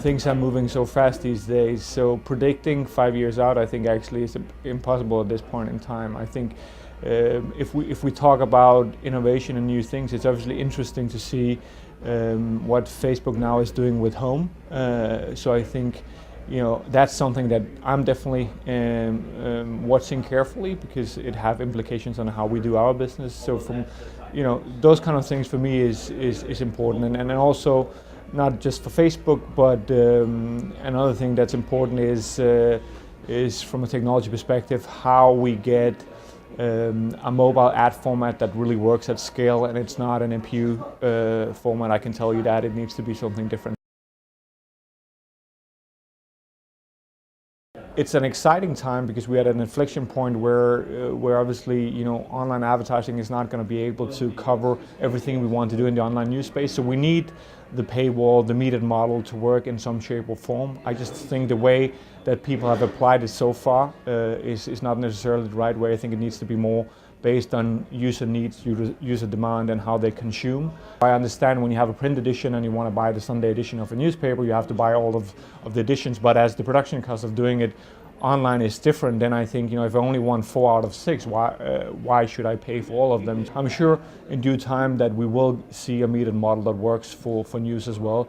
things are moving so fast these days. So predicting 5 years out, I think actually is impossible at this point in time. I think if we talk about innovation and new things, it's obviously interesting to see what Facebook now is doing with home. So I think that's something that I'm definitely watching carefully, because it have implications on how we do our business. So from those kind of things for me is important, and then also not just for Facebook, but another thing that's important is from a technology perspective, how we get a mobile ad format that really works at scale, and it's not an MPU format. I can tell you that it needs to be something different. It's an exciting time because we're at an inflection point where obviously online advertising is not going to be able to cover everything we want to do in the online news space. So we need the paywall, the metered model to work in some shape or form. I just think the way that people have applied it so far is not necessarily the right way. I think it needs to be more based on user needs, user demand, and how they consume. I understand when you have a print edition and you want to buy the Sunday edition of a newspaper, you have to buy all of the editions, but as the production cost of doing it online is different, then I think if I only want 4 out of 6, why should I pay for all of them? I'm sure in due time that we will see a metered model that works for news as well.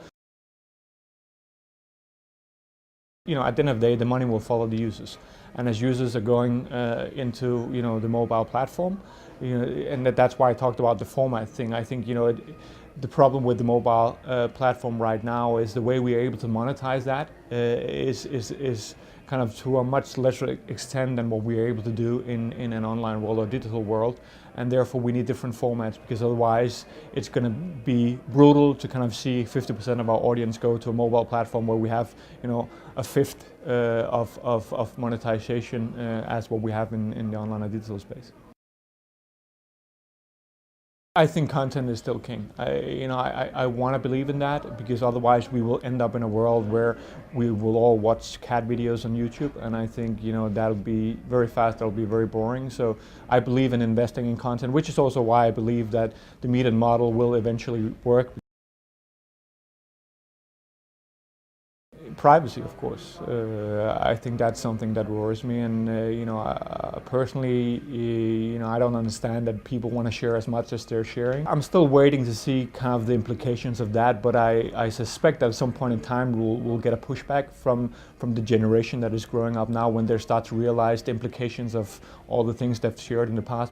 At the end of the day, the money will follow the users, and as users are going into the mobile platform, and that's why I talked about the format thing. I think the problem with the mobile platform right now is the way we are able to monetize that is kind of to a much lesser extent than what we are able to do in an online world or digital world, and therefore we need different formats, because otherwise it's going to be brutal to kind of see 50% of our audience go to a mobile platform where we have a fifth of monetization as what we have in the online and digital space. I think content is still king. I want to believe in that, because otherwise we will end up in a world where we will all watch cat videos on YouTube, and I think that'll be very fast, that'll be very boring. So I believe in investing in content, which is also why I believe that the metered model will eventually work. Privacy, of course. I think that's something that worries me, and personally, I don't understand that people want to share as much as they're sharing. I'm still waiting to see kind of the implications of that, but I suspect that at some point in time we'll get a pushback from the generation that is growing up now, when they start to realize the implications of all the things they've shared in the past.